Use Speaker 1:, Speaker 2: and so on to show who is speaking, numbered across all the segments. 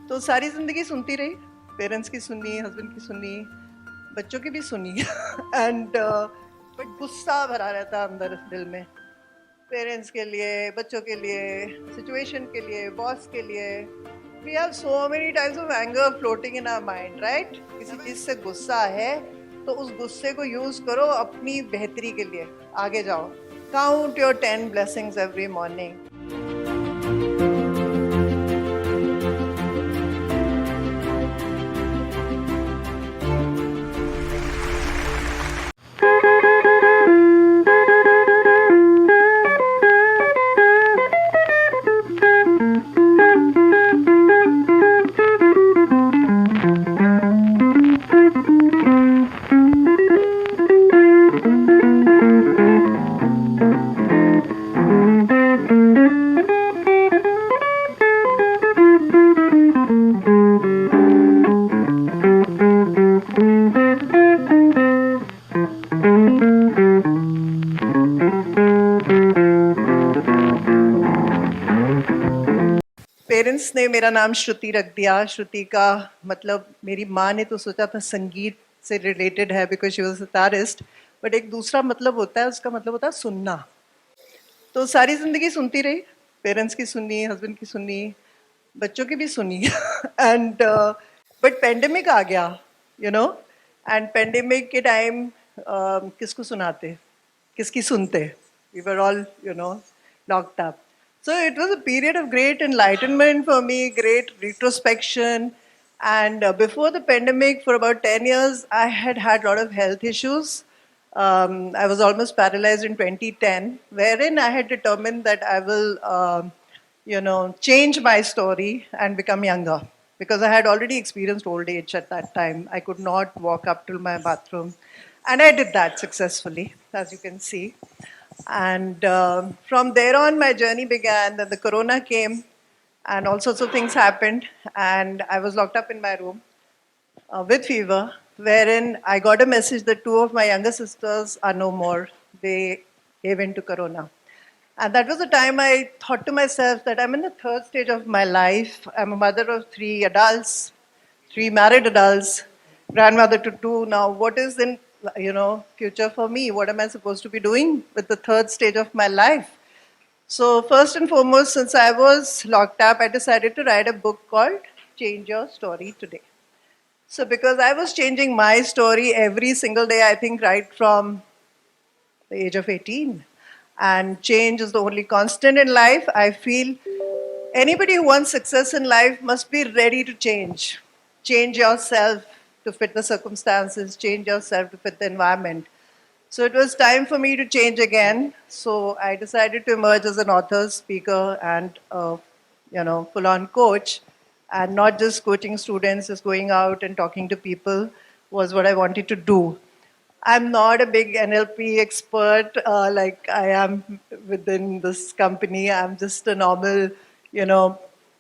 Speaker 1: तो सारी ज़िंदगी सुनती रही, पेरेंट्स की सुनी, हस्बैंड की सुनी, बच्चों की भी सुनी एंड बट गुस्सा भरा रहता अंदर दिल में, पेरेंट्स के लिए, बच्चों के लिए, सिचुएशन के लिए, बॉस के लिए। We have so many types of anger floating in our mind, right? किसी चीज़ से गुस्सा है तो उस गुस्से को यूज़ करो अपनी बेहतरी के लिए, आगे जाओ। Count your 10 blessings every morning. Parents ने मेरा नाम श्रुति रख दिया। श्रुति का मतलब मेरी माँ ने तो सोचा था संगीत से रिलेटेड है because she was a sitarist, but एक दूसरा मतलब होता है, उसका मतलब होता है सुनना। तो सारी ज़िंदगी सुनती रही, पेरेंट्स की सुनी, हस्बैंड की सुनी, बच्चों की भी सुनी एंड बट पेंडेमिक आ गया, यू नो, एंड पेंडेमिक के टाइम किसको सुनाते, किसकी सुनते? We were all, you know, locked up. So it was a period of great enlightenment for me, great retrospection. And before the pandemic, for about 10 years, I had had a lot of health issues. I was almost paralyzed in 2010, wherein I had determined that I will, change my story and become younger. Because I had already experienced old age at that time. I could not walk up to my bathroom. And I did that successfully, as you can see. And from there on, my journey began. Then the corona came, and all sorts of things happened. And I was locked up in my room with fever, wherein I got a message that two of my younger sisters are no more. They gave in to corona. And that was the time I thought to myself that I'm in the third stage of my life. I'm a mother of three adults, three married adults, grandmother to two. Now, what is in future for me? What am I supposed to be doing with the third stage of my life? So first and foremost, since I was locked up, I decided to write a book called Change Your Story Today. So because I was changing my story every single day, I think right from the age of 18, and change is the only constant in life, I feel anybody who wants success in life must be ready to change. Change yourself to fit the circumstances, change yourself to fit the environment. So it was time for me to change again. So I decided to emerge as an author, speaker, and full-on coach, and not just coaching students, just going out and talking to people was what I wanted to do. I'm not a big NLP expert like I am within this company. I'm just a normal,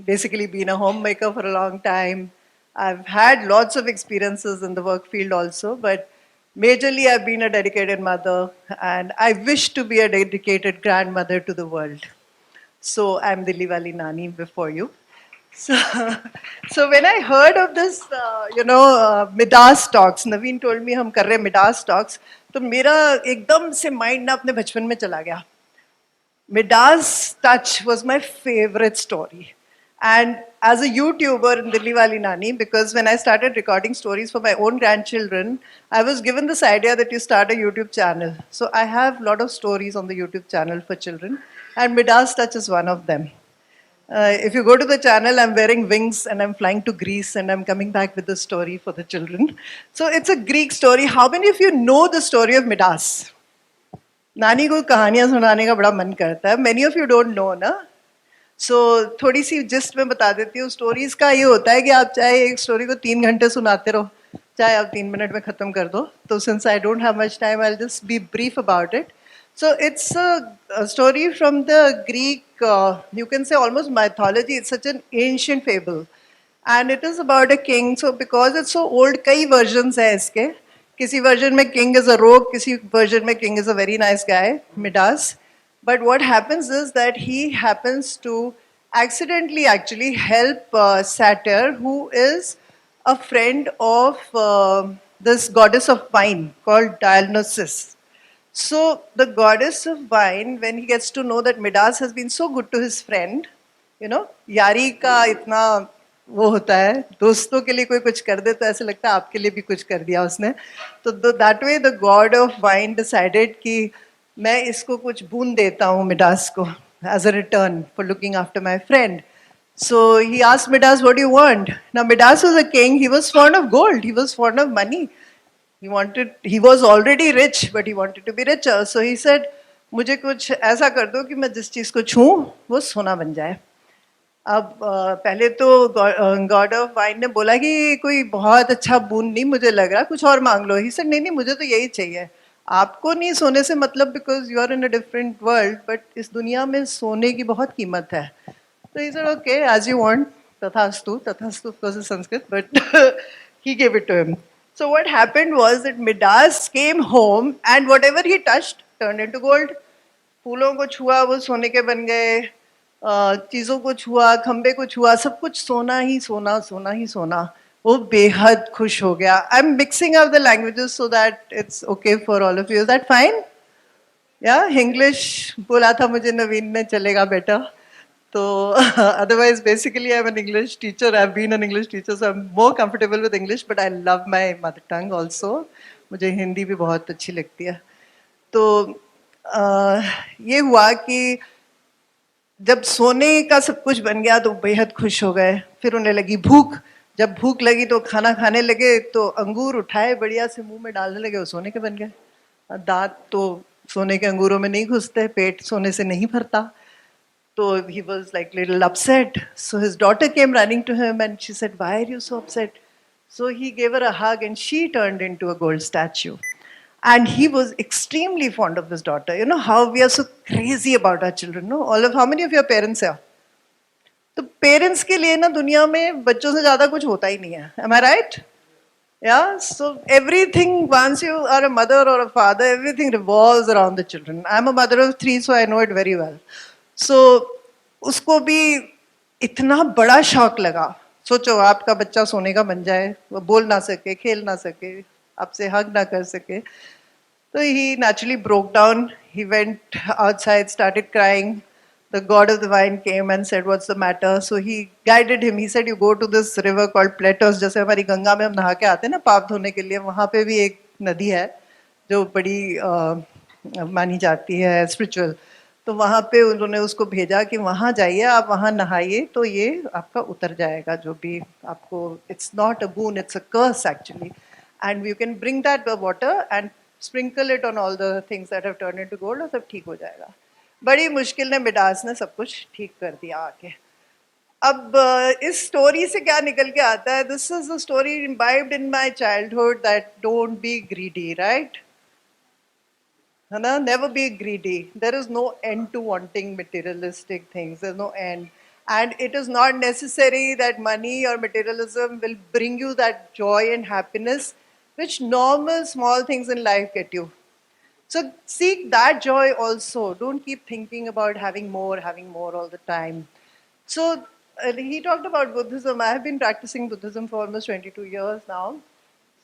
Speaker 1: basically been a homemaker for a long time. I've had lots of experiences in the work field also, but majorly I've been a dedicated mother, and I wish to be a dedicated grandmother to the world. So I'm Dilliwalinani before you. So, so when I heard of this, Midas Talks, Naveen told me हम कर रहे हैं Midas Talks, तो मेरा एकदम से mind ना अपने बचपन में चला गया. Midas touch was my favorite story. And as a YouTuber in Dilliwalinani, because when I started recording stories for my own grandchildren, I was given this idea that you start a YouTube channel. So I have a lot of stories on the YouTube channel for children, and Midas Touch is one of them. If you go to the channel, I'm wearing wings and I'm flying to Greece and I'm coming back with the story for the children. So it's a Greek story. How many of you know the story of Midas? नानी को कहानियां सुनाने का बड़ा मन करता है. Many of you don't know, ना? So थोड़ी सी जिस्ट में बता देती हूँ. स्टोरीज का ये होता है कि आप चाहे एक स्टोरी को 3 घंटे सुनाते रहो, चाहे आप 3 मिनट में खत्म कर दो. तो since I don't have much time, I'll just be brief about it. So it's a story from the Greek, you can say almost mythology. It's such an ancient fable. And it is about a king. So because it's so old, कई versions हैं इसके. किसी version में king is a rogue, किसी version में king is a very nice guy, Midas. But what happens is that he happens to accidentally actually help Satyr, who is a friend of this goddess of wine called Dionysus. So the goddess of wine, when he gets to know that Midas has been so good to his friend, यारी का इतना वो होता है, दोस्तों के लिए कोई कुछ कर दे तो ऐसे लगता है आपके लिए भी कुछ कर दिया उसने. तो that way the God of wine decided कि मैं इसको कुछ बूंद देता हूँ मिडास को as a return for looking after my friend. So he asked Midas, what do you want? Now Midas was a king, he was fond of gold, he was fond of money. He was already rich, but he wanted to be richer. So he said, मुझे कुछ ऐसा कर दो कि मैं जिस चीज़ को छूं वो सोना बन जाए. अब पहले तो गॉड ऑफ वाइन ने बोला कि कोई बहुत अच्छा बूंद नहीं मुझे लग रहा, कुछ और मांग लो. ही सेड नहीं नहीं मुझे तो यही चाहिए. आपको नहीं सोने से मतलब, because you are in a different world, but इस दुनिया में सोने की बहुत कीमत है. तो he said okay as you want. तथास्तु of course is Sanskrit, but he gave it to him. So what happened was that Midas came home and whatever he touched turned into gold. फूलों को छुआ वो सोने के बन गए, चीज़ों को छुआ, खंबे को छुआ, सब कुछ सोना ही सोना, सोना ही सोना. वो बेहद खुश हो गया. I am mixing up the languages so that it's okay for all of you. Is that fine? या इंग्लिश बोला था मुझे नवीन ने, चलेगा बेटा? तो otherwise basically I'm an English teacher. I've been an English teacher, so I'm more comfortable with English, but I love my mother tongue also. मुझे हिंदी भी बहुत अच्छी लगती है. तो ये हुआ कि जब सोने का सब कुछ बन गया तो बेहद खुश हो गए. फिर उन्हें लगी भूख. जब भूख लगी तो खाना खाने लगे, तो अंगूर उठाए बढ़िया से मुंह में डालने लगे, वो सोने के बन गए. दांत तो सोने के अंगूरों में नहीं घुसते, पेट सोने से नहीं भरता. So he was like little upset. So his daughter came running to him and she said, why are you so upset? So he gave her a hug and she turned into a gold statue. And he was extremely fond of his daughter. You know how we are so crazy about our children, no? How many of your parents are? तो parents के लिए ना दुनिया में बच्चों से ज्यादा कुछ होता ही नहीं है. Am I right? Yeah, so everything, once you are a mother or a father, everything revolves around the children. I'm a mother of 3, so I know it very well. So उसको भी इतना बड़ा शौक लगा. सोचो आपका बच्चा सोने का बन जाए, वो बोल ना सके, खेल ना सके, आपसे हग ना कर सके. So he naturally broke down. He went outside, started crying. The god of the wine came and said, what's the matter? So he guided him. He said, you go to this river called Platos. जैसे हमारी गंगा में हम नहा के आते हैं ना पाप धोने के लिए, वहाँ पे भी एक नदी है जो बड़ी मानी जाती है स्पिरिचुअल. तो वहाँ पे उन्होंने उसको भेजा कि वहाँ जाइए, आप वहाँ नहाइए तो ये आपका उतर जाएगा जो भी आपको. It's not a boon, it's a curse actually. And you can bring that water and sprinkle it on all the things that have turn into gold, और सब ठीक हो जाएगा. बड़ी मुश्किल ने मिडास ने सब कुछ ठीक कर दिया आके. अब इस स्टोरी से क्या निकल के आता है? This is the story imbibed in my childhood that don't be greedy, right? है ना? Never be greedy. There is no end to wanting materialistic things. There's no end. And it is not necessary that money or materialism will bring you that joy and happiness which normal small things in life get you. So seek that joy also. Don't keep thinking about having more all the time. So he talked about Buddhism. I have been practicing Buddhism for almost 22 years now.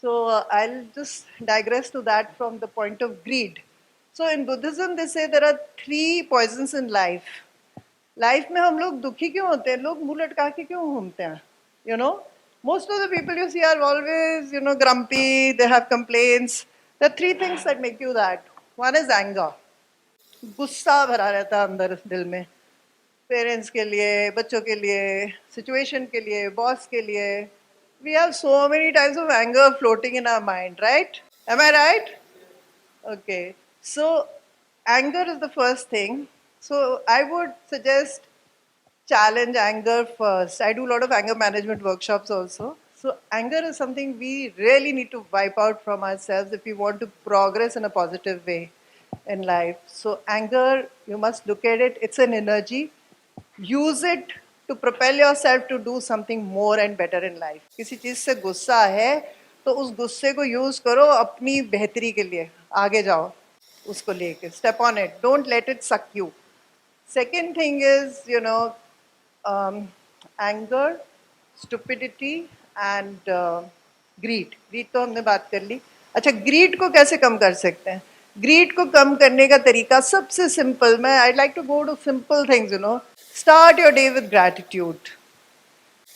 Speaker 1: So I'll just digress to that from the point of greed. So in Buddhism they say there are 3 poisons in life. Life में हम लोग दुखी क्यों होते हैं? लोग मुंह लटका के क्यों घूमते हैं? You know, most of the people you see are always, grumpy. They have complaints. There are 3 things that make you that. One is anger. गुस्सा भरा रहता है अंदर दिल में, पेरेंट्स के लिए, बच्चों के लिए, सिचुएशन के लिए, बॉस के लिए. We have so many types of anger floating in our mind, right? Am I right? Okay. So anger is the first thing. So I would suggest challenge anger first. I do a lot of anger management workshops also. So anger is something we really need to wipe out from ourselves if we want to progress in a positive way in life. So anger, you must look at it. It's an energy. Use it to propel yourself to do something more and better in life. किसी चीज़ से गुस्सा है तो उस गुस्से को use करो अपनी बेहतरी के लिए. आगे जाओ उसको लेके. Step on it. Don't let it suck you. Second thing is, um, anger, stupidity and greed. Greed तो हमने बात कर ली. अच्छा, greed को कैसे कम कर सकते हैं? Greed को कम करने का तरीका सबसे simple. मैं I'd like to go to simple things, you know. Start your day with gratitude.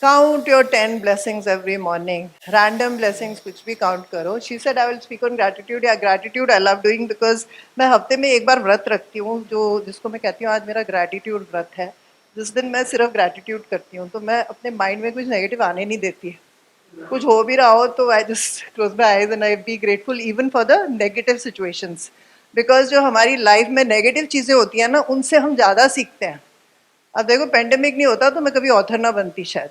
Speaker 1: Count your 10 blessings every morning. Random blessings कुछ भी count करो. She said I will speak on gratitude. Yeah, gratitude I love doing because मैं हफ्ते में एक बार व्रत रखती हूँ जिसको मैं कहती हूँ आज मेरा gratitude व्रत है. जिस दिन मैं सिर्फ gratitude करती हूँ तो मैं अपने mind में कुछ negative आने नहीं देती. कुछ हो भी रहा हो तो I just close my eyes and I be grateful even for the negative situations. Because जो हमारी life में negative चीजें होती हैं ना उनसे हम ज़्यादा सीखते हैं. अब देखो पेंडेमिक नहीं होता तो मैं कभी ऑथर ना बनती शायद,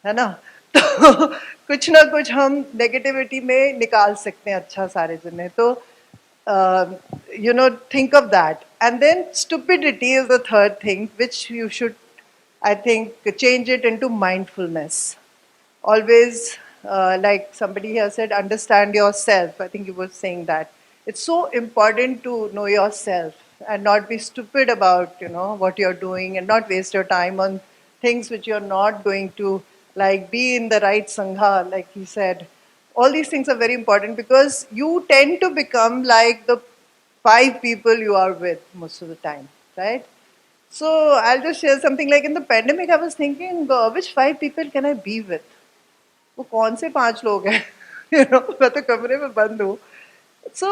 Speaker 1: है ना? तो कुछ ना कुछ हम नेगेटिविटी में निकाल सकते हैं अच्छा सारे जने. तो you know, think of that. And then stupidity is the third thing which you should, I think, change it into mindfulness. Always, like somebody here said, understand yourself. I think you were saying that it's so important to know yourself and not be stupid about, you know, what you're doing, and not waste your time on things which you're not going to, like be in the right sangha, like he said. All these things are very important because you tend to become like the 5 people you are with most of the time, right? So I'll just share something. Like in the pandemic, I was thinking, which 5 people can I be with? वो कौन से 5 लोग हैं? You know, मैं तो कमरे में बंद हूँ. So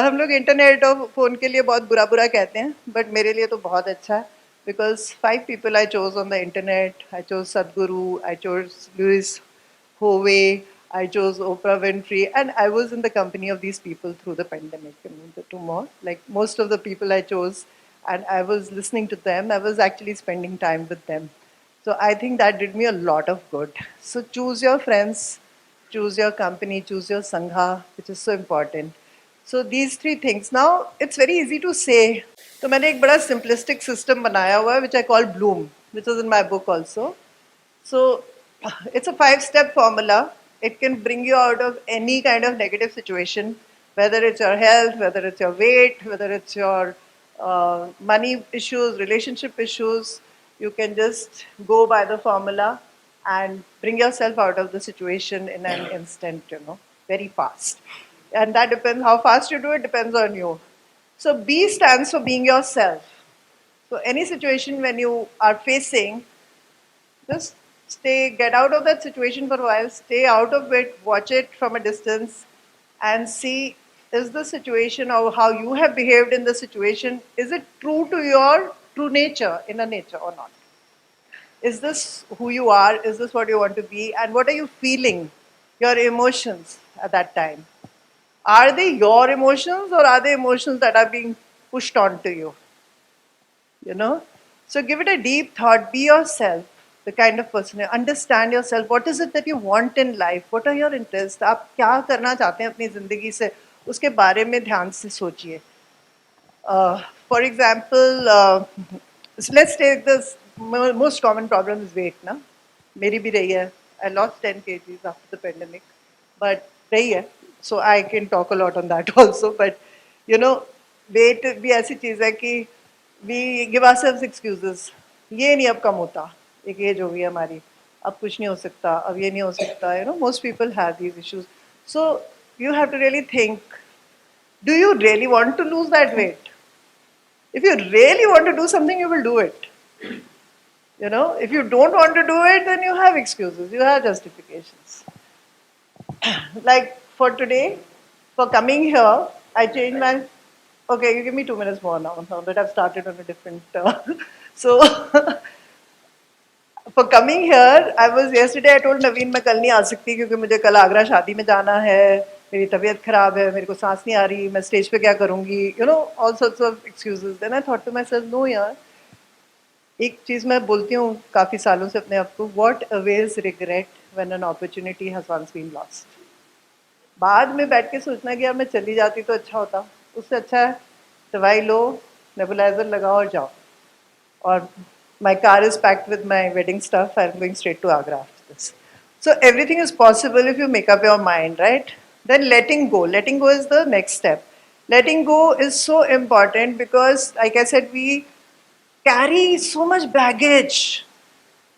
Speaker 1: हम लोग इंटरनेट और फोन के लिए बहुत बुरा बुरा कहते हैं, बट मेरे लिए तो बहुत अच्छा है. Because 5 people I chose on the internet. I chose Sadhguru, I chose Louis Hovey, I chose Oprah Winfrey, and I was in the company of these people through the pandemic. I mean, the two more, like most of the people I chose, and I was listening to them. I was actually spending time with them. So I think that did me a lot of good. So choose your friends, choose your company, choose your sangha, which is so important. So these 3 things. Now it's very easy to say. तो मैंने एक बड़ा simplistic system बनाया हुआ है, which I call Bloom, which is in my book also. So it's a 5-step formula. It can bring you out of any kind of negative situation, whether it's your health, whether it's your weight, whether it's your money issues, relationship issues. You can just go by the formula and bring yourself out of the situation in an instant, you know, very fast. And that depends how fast you do it, depends on you. So B stands for being yourself. So any situation when you are facing, just get out of that situation for a while, stay out of it, watch it from a distance, and see, is the situation or how you have behaved in the situation, is it true to your true nature, inner nature, or not? Is this who you are? Is this what you want to be? And what are you feeling? Your emotions at that time. Are they your emotions or are they emotions that are being pushed onto you? You know? So give it a deep thought. Be yourself, the kind of person. Understand yourself. What is it that you want in life? What are your interests? आप क्या करना चाहते हैं अपनी ज़िंदगी से? उसके बारे में ध्यान से सोचिए. For example, so let's take this most common problem is weight, ना? मेरी भी रही है. I lost 10 kgs after the pandemic, but रही है. So I can talk a lot on that also. But you know, weight भी ऐसी चीज़ है कि we give ourselves excuses. ये नहीं अब कम होता. एक एज हो गई हमारी. अब कुछ नहीं हो सकता. अब ये नहीं हो सकता. You know, most people have these issues. So you have to really think. Do you really want to lose that weight? If you really want to do something, you will do it. You know, if you don't want to do it, then you have excuses, you have justifications. Like for today, for coming here, I changed my. Okay, you give me 2 minutes more now that I've started on a different. So for coming here, I was yesterday. I told Naveen मैं कल नहीं आ सकती क्योंकि मुझे कल आगरा शादी में जाना है. मेरी तबीयत खराब है. मेरे को सांस नहीं आ रही. मैं स्टेज पे क्या करूँगी? You know, all sorts of excuses. Then I thought to myself, no यार. एक चीज मैं बोलती हूँ काफी सालों से अपने आप को, what avails regret when an opportunity has once been lost. बाद में बैठ के सोचना कि यार मैं चली जाती तो अच्छा होता. उससे अच्छा है दवाई लो, नेबुलाइजर लगाओ और जाओ. और my car is packed with my wedding stuff. I'm going straight to Agra after this. So everything is possible if you make up your mind, right? Then letting go. Letting go is the next step. Letting go is so important because, like I said, we carry so much baggage.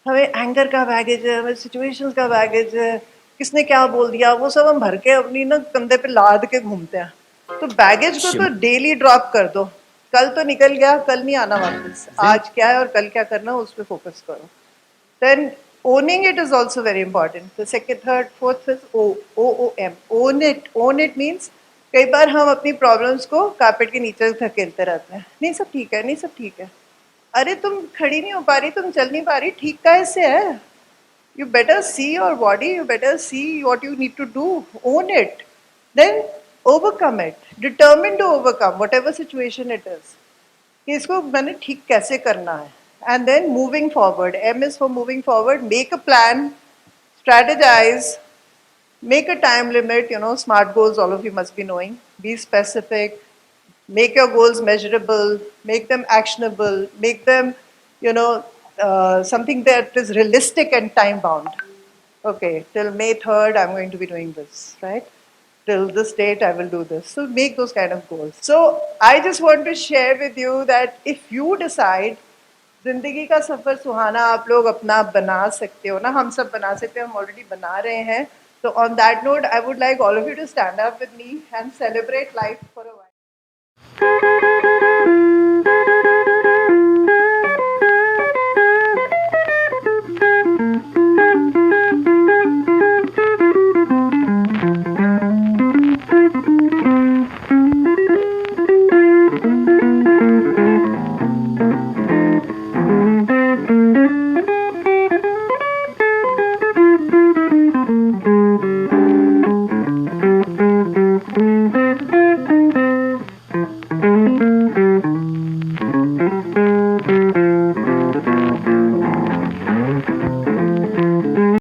Speaker 1: हमें anger का baggage है, हमें situations का baggage है, किसने क्या बोल दिया, वो सब हम भर के अपनी ना कंधे पे लाद के घूमते हैं। तो बैगेज को तो डेली ड्रॉप कर दो। कल तो निकल गया, कल नहीं आना वापस। आज क्या है और कल क्या करना है उस पर फोकस करो। Then owning it is also very important. The second, third, fourth is OOM. Own it. Own it means कई बार हम अपनी प्रॉब्लम्स को कारपेट के नीचे धकेलते रहते हैं। नहीं सब ठीक है, नहीं सब ठीक है। अरे तुम खड़ी नहीं हो पा रही, तुम चल नहीं पा रही, ठीक कैसे है? You better see your body, you better see what you need to do. Own it. Then overcome it. Determined to overcome whatever situation it is. कि इसको मैंने ठीक कैसे करना है. And then moving forward. M is for moving forward. Make a plan, strategize, make a time limit. Smart goals, all of you must be knowing. Be specific. Make your goals measurable. Make them actionable. Make them, something that is realistic and time bound. Okay, till May 3rd, I'm going to be doing this, right? Till this date, I will do this. So make those kind of goals. So I just want to share with you that if you decide, जिंदगी का सफर सुहाना आप लोग अपना बना सकते हो ना, हम सब बना सकते हैं, हम ऑलरेडी बना रहे हैं. So on that note, I would like all of you to stand up with me and celebrate life for a while.